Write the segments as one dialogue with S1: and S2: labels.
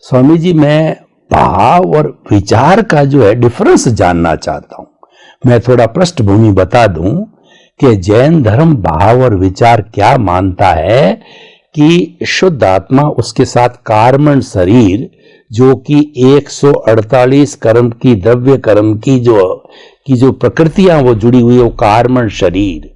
S1: स्वामी जी, मैं भाव और विचार का जो है डिफरेंस जानना चाहता हूं। मैं थोड़ा पृष्ठभूमि बता दूं कि जैन धर्म भाव और विचार क्या मानता है कि शुद्ध आत्मा, उसके साथ कार्मण शरीर जो कि 148 कर्म की, द्रव्य कर्म की जो प्रकृतियां वो जुड़ी हुई है, वो कार्मण शरीर,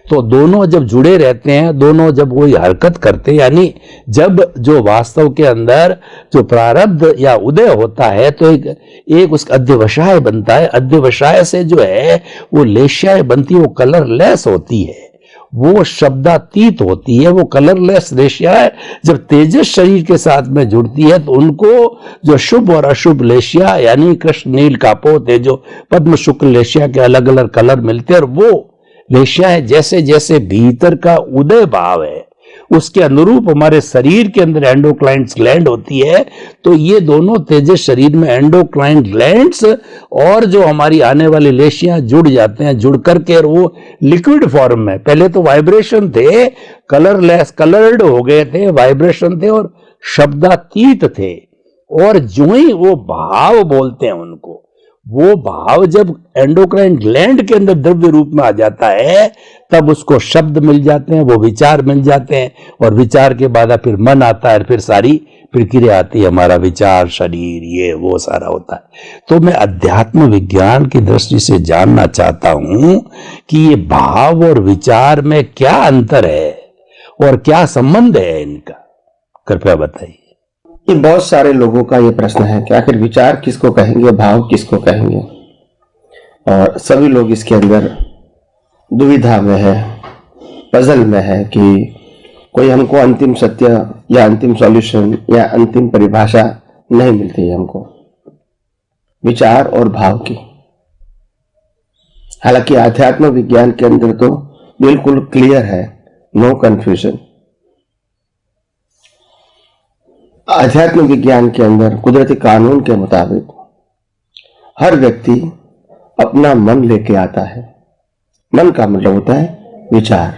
S1: तो दोनों जब जुड़े रहते हैं, दोनों जब वही हरकत करते हैं, यानी जब जो वास्तव के अंदर जो प्रारब्ध या उदय होता है तो एक उसका अध्यवसाय बनता है। अध्यवसाय से जो है वो लेश्याय बनती है, वो कलरलेस होती है, वो शब्दातीत होती है, वो कलरलेस लेश्याय जब तेजस शरीर के साथ में जुड़ती है तो उनको जो शुभ और अशुभ लेश्या यानी कृष्ण नील कापोत है, जो पद्म शुक्ल लेश्या के अलग अलग कलर मिलते हैं, और वो लेश्या है जैसे जैसे भीतर का उदय भाव है उसके अनुरूप हमारे शरीर के अंदर एंडोक्राइन ग्लैंड होती है। तो ये दोनों तेजस शरीर में एंडोक्राइन ग्लैंड्स और जो हमारी आने वाली लेशियां जुड़ जाते हैं, जुड़ करके वो लिक्विड फॉर्म में, पहले तो वाइब्रेशन थे, कलरलेस, कलर्ड हो गए थे, वाइब्रेशन थे और शब्दातीत थे, और जो ही वो भाव बोलते हैं उनको, वो भाव जब एंडोक्राइन ग्लैंड के अंदर द्रव्य रूप में आ जाता है तब उसको शब्द मिल जाते हैं, वो विचार मिल जाते हैं, और विचार के बाद फिर मन आता है, फिर सारी प्रक्रिया आती है, हमारा विचार, शरीर, ये वो सारा होता है। तो मैं अध्यात्म विज्ञान की दृष्टि से जानना चाहता हूं कि ये भाव और विचार में क्या अंतर है और क्या संबंध है इनका, कृपया बताइए।
S2: ये बहुत सारे लोगों का ये प्रश्न है कि आखिर विचार किसको कहेंगे, भाव किसको कहेंगे, और सभी लोग इसके अंदर दुविधा में है, पजल में है कि कोई हमको अंतिम सत्य या अंतिम सॉल्यूशन या अंतिम परिभाषा नहीं मिलती है हमको विचार और भाव की। हालांकि आध्यात्म विज्ञान के अंदर तो बिल्कुल क्लियर है, नो कंफ्यूजन। आध्यात्म विज्ञान के अंदर कुदरती कानून के मुताबिक हर व्यक्ति अपना मन लेके आता है। मन का मतलब होता है विचार,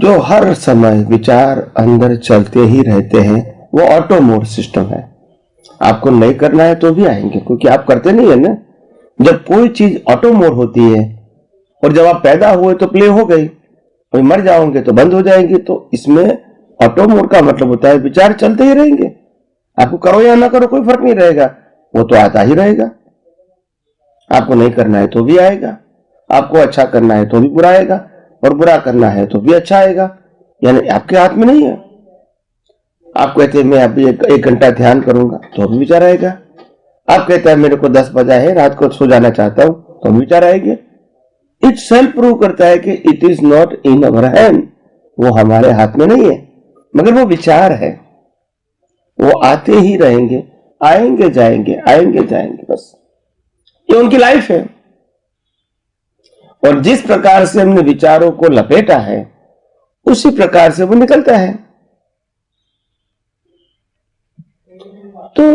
S2: जो हर समय विचार अंदर चलते ही रहते हैं। वो ऑटो मोड सिस्टम है, आपको नहीं करना है तो भी आएंगे, क्योंकि आप करते नहीं है ना। जब कोई चीज ऑटो मोड होती है और जब आप पैदा हुए तो प्ले हो गई, और मर जाओगे तो बंद हो जाएंगे, तो इसमें ऑटो मोड का मतलब होता है विचार चलते ही रहेंगे। आपको करो या ना करो कोई फर्क नहीं रहेगा, वो तो आता ही रहेगा। आपको नहीं करना है तो भी आएगा, आपको अच्छा करना है तो भी बुरा आएगा, और बुरा करना है तो भी अच्छा आएगा। यानी आपके हाथ में नहीं है। आप कहते हैं मैं अभी एक घंटा ध्यान करूंगा तो भी विचार आएगा। आप कहते हैं मेरे को 10 बजा है, रात को सो जाना चाहता हूं, तो भी विचार आएंगे। इट सेल्फ प्रूव करता है कि it is not in our hand, वो हमारे हाथ में नहीं है, मगर वो विचार है, वो आते ही रहेंगे, आएंगे जाएंगे, आएंगे जाएंगे, बस ये उनकी लाइफ है। और जिस प्रकार से हमने विचारों को लपेटा है उसी प्रकार से वो निकलता है। तो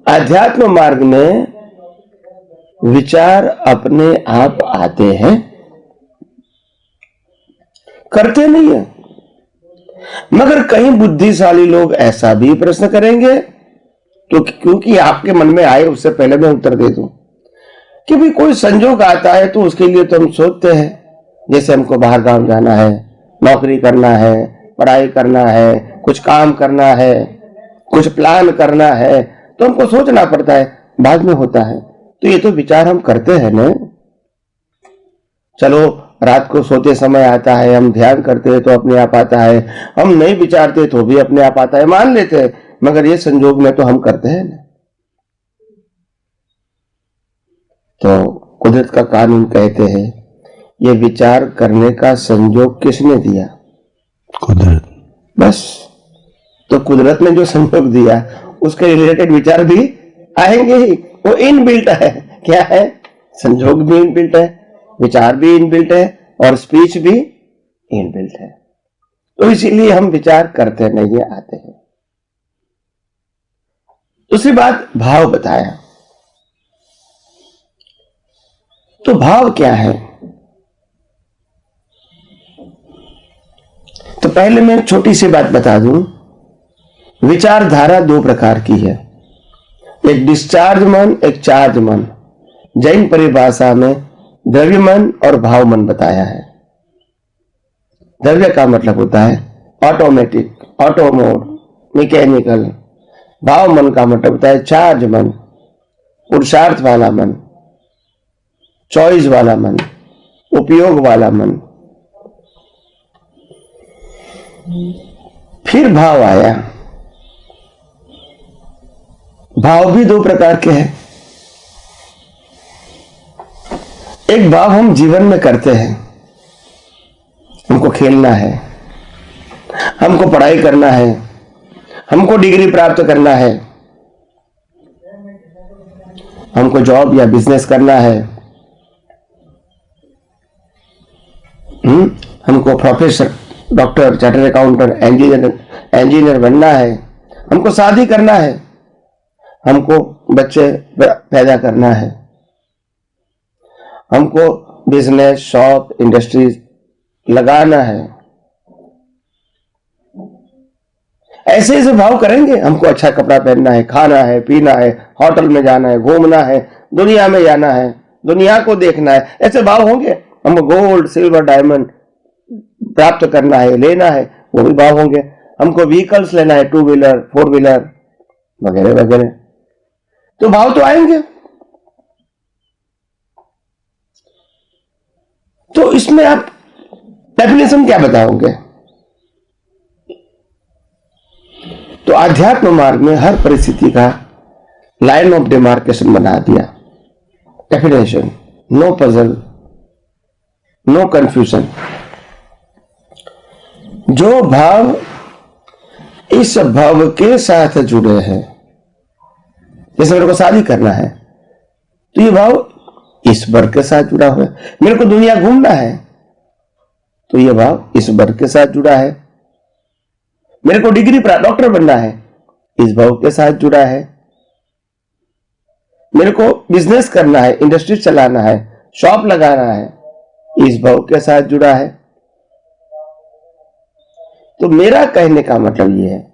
S2: आध्यात्म मार्ग में विचार अपने आप आते हैं, करते नहीं है। मगर कई बुद्धिशाली लोग ऐसा भी प्रश्न करेंगे, तो क्योंकि आपके मन में आए उससे पहले मैं उत्तर दे दूं कि भी कोई संजोग आता है तो उसके लिए तो हम सोचते हैं, जैसे हमको बाहर गांव जाना है, नौकरी करना है, पढ़ाई करना है, कुछ काम करना है, कुछ प्लान करना है, तो हमको सोचना पड़ता है, बाद में होता है। तो ये तो विचार हम करते हैं ना। चलो रात को सोते समय आता है, हम ध्यान करते हैं तो अपने आप आता है, हम नहीं विचारते तो भी अपने आप आता है, मान लेते हैं, मगर ये संजोग में तो हम करते हैं ना। तो कुदरत का कानून कहते हैं ये विचार करने का संयोग किसने दिया?
S1: कुदरत। बस।
S2: तो कुदरत ने जो संयोग दिया उसके रिलेटेड विचार भी आएंगे ही, वो इनबिल्ट है। क्या है? संयोग भी इनबिल्ट है, विचार भी इनबिल्ट है, और स्पीच भी इनबिल्ट है। तो इसीलिए हम विचार करते नहीं, आते हैं। दूसरी बात, भाव बताया। तो भाव क्या है? तो पहले मैं एक छोटी सी बात बता दूं विचारधारा दो प्रकार की है, एक डिस्चार्ज मन, एक चार्ज मन। जैन परिभाषा में द्रव्य मन और भाव मन बताया है। द्रव्य का मतलब होता है ऑटोमेटिक, ऑटोमोड, मैकेनिकल। भाव मन का मतलब होता है चार्ज मन, पुरुषार्थ वाला मन, चॉइस वाला मन, उपयोग वाला मन। फिर भाव आया। भाव भी दो प्रकार के हैं। एक भाव हम जीवन में करते हैं, हमको खेलना है, हमको पढ़ाई करना है, हमको डिग्री प्राप्त करना है, हमको जॉब या बिजनेस करना है, हमको professor, doctor, chartered accountant, engineer बनना है, हमको शादी करना है, हमको बच्चे पैदा करना है, हमको बिजनेस, शॉप, इंडस्ट्रीज लगाना है। ऐसे ऐसे भाव करेंगे। हमको अच्छा कपड़ा पहनना है, खाना है, पीना है, होटल में जाना है, घूमना है, दुनिया में जाना है, दुनिया को देखना है, ऐसे भाव होंगे। हमको गोल्ड, सिल्वर, डायमंड प्राप्त करना है, लेना है, वो भी भाव होंगे। हमको व्हीकल्स लेना है, 2 व्हीलर, 4 व्हीलर वगैरह वगैरह, तो भाव तो आएंगे। तो इसमें आप डेफिनेशन क्या बताओगे? तो आध्यात्म मार्ग में हर परिस्थिति का लाइन ऑफ डिमार्केशन बना दिया। Definition, no puzzle, no confusion. जो भाव इस भाव के साथ जुड़े हैं, जैसे मेरे को शादी करना है तो ये भाव इस वर्ग के साथ जुड़ा हुआ है। मेरे को दुनिया घूमना है तो ये भाव इस वर्ग के साथ जुड़ा है। मेरे को डिग्री डॉक्टर बनना है, इस भाव के साथ जुड़ा है। मेरे को बिजनेस करना है, इंडस्ट्री चलाना है, शॉप लगाना है, इस भाव के साथ जुड़ा है। तो मेरा कहने का मतलब यह है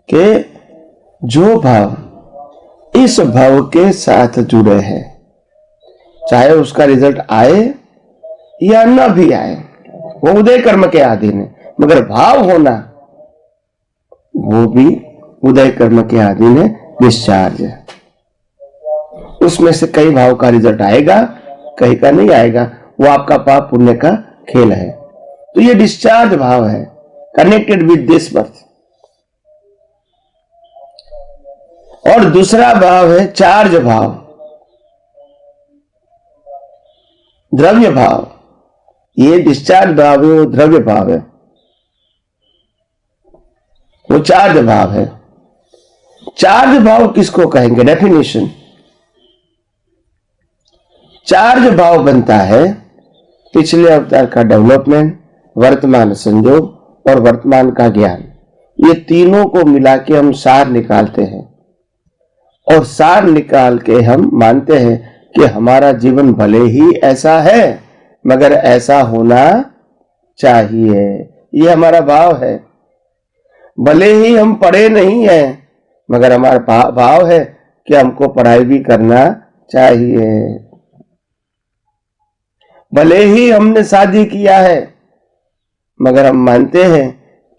S2: कि जो भाव इस भाव के साथ जुड़े हैं, चाहे उसका रिजल्ट आए या न भी आए, वो उदय कर्म के अधीन है, मगर भाव होना वो भी उदय कर्म के अधीन है, डिस्चार्ज है। उसमें से कई भाव का रिजल्ट आएगा, कहीं का नहीं आएगा, वो आपका पाप पुण्य का खेल है। तो ये डिस्चार्ज भाव है, कनेक्टेड विद दिस बर्थ। और दूसरा भाव है चार्ज भाव, द्रव्य भाव। ये डिस्चार्ज भाव है, वो द्रव्य भाव है, वो चार्ज भाव है। चार्ज भाव किसको कहेंगे? डेफिनेशन, चार्ज भाव बनता है पिछले अवतार का डेवलपमेंट, वर्तमान संयोग और वर्तमान का ज्ञान। ये तीनों को मिला के हम सार निकालते हैं, और सार निकाल के हम मानते हैं कि हमारा जीवन भले ही ऐसा है मगर ऐसा होना चाहिए। ये हमारा भाव है। भले ही हम पढ़े नहीं हैं मगर हमारा भाव है कि हमको पढ़ाई भी करना चाहिए। भले ही हमने शादी किया है मगर हम मानते हैं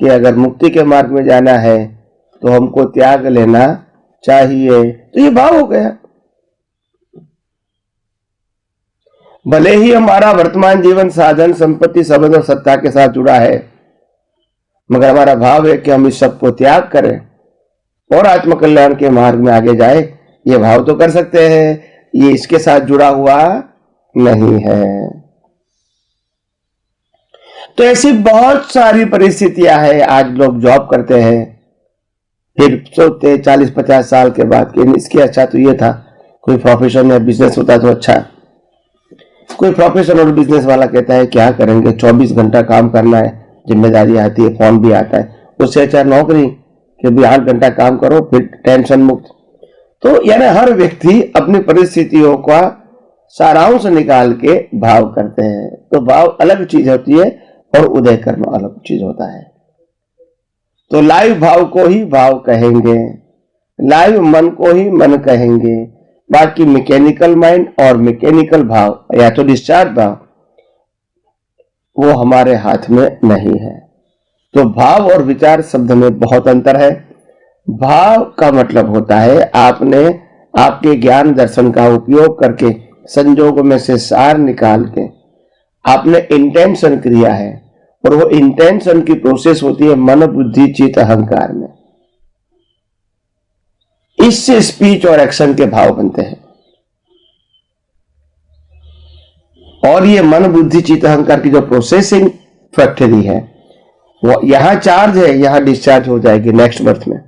S2: कि अगर मुक्ति के मार्ग में जाना है तो हमको त्याग लेना चाहिए। तो ये भाव हो गया। भले ही हमारा वर्तमान जीवन साधन, संपत्ति, संबंध और सत्ता के साथ जुड़ा है मगर हमारा भाव है कि हम इस सब को त्याग करें और आत्मकल्याण के मार्ग में आगे जाए। ये भाव तो कर सकते हैं, ये इसके साथ जुड़ा हुआ नहीं है। तो ऐसी बहुत सारी परिस्थितियां हैं। आज लोग जॉब करते हैं, फिर सोचते 40-50 साल के बाद कि इसके अच्छा तो ये था, कोई प्रोफेशन या बिजनेस होता तो अच्छा। कोई प्रोफेशन और बिजनेस वाला कहता है क्या करेंगे, 24 घंटा काम करना है, जिम्मेदारी आती है, फोन भी आता है, उससे अच्छा नौकरी कि भी 8 घंटा काम करो, फिर टेंशन मुक्त। तो यानी हर व्यक्ति अपनी परिस्थितियों का सारांश निकाल के भाव करते हैं। तो भाव अलग चीज होती है और उदय करना अलग चीज होता है। तो लाइव भाव को ही भाव कहेंगे, लाइव मन को ही मन कहेंगे। बाकी मैकेनिकल माइंड और मैकेनिकल भाव या तो डिस्चार्ज भाव, वो हमारे हाथ में नहीं है। तो भाव और विचार शब्द में बहुत अंतर है। भाव का मतलब होता है आपने आपके ज्ञान दर्शन का उपयोग करके संजोगों में से सार निकाल के आपने इंटेंशन किया है, और वो इंटेंशन की प्रोसेस होती है मन बुद्धि चित्त अहंकार में। इससे स्पीच और एक्शन के भाव बनते हैं, और ये मन बुद्धि चित्त अहंकार की जो प्रोसेसिंग फैक्टरी है वो यहां चार्ज है, यहां डिस्चार्ज हो जाएगी नेक्स्ट बर्थ में,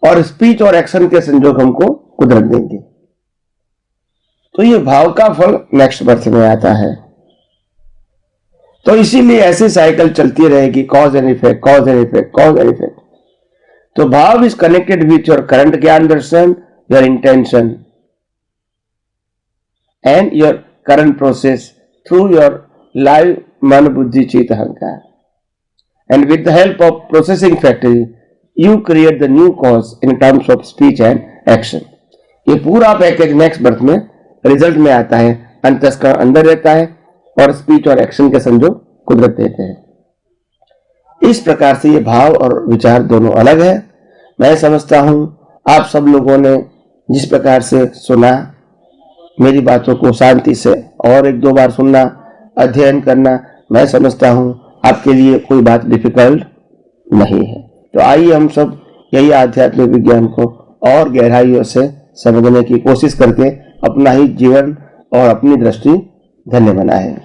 S2: और स्पीच और एक्शन के संजोग हमको कुदरत देंगे। तो ये भाव का फल नेक्स्ट बर्थ में आता है। तो इसीलिए ऐसी साइकिल चलती रहेगी, cause and effect, cause and effect, cause and effect. तो भाव is connected with your current ज्ञान दर्शन, your intention and your current process through your live मन बुद्धि चित्त अहंकार, and with the help of processing factory you create the new cause in terms of speech and action। ये पूरा package next birth में result में आता है, अंतस्करण अंदर रहता है और स्पीच और एक्शन के संजोग कुदरत देते हैं। इस प्रकार से ये भाव और विचार दोनों अलग है। मैं समझता हूं आप सब लोगों ने जिस प्रकार से सुना, मेरी बातों को शांति से और एक दो बार सुनना, अध्ययन करना, मैं समझता हूं आपके लिए कोई बात डिफिकल्ट नहीं है। तो आइए हम सब यही आध्यात्मिक विज्ञान को और गहराइयों से समझने की कोशिश करके अपना ही जीवन और अपनी दृष्टि धन्य बनाएं।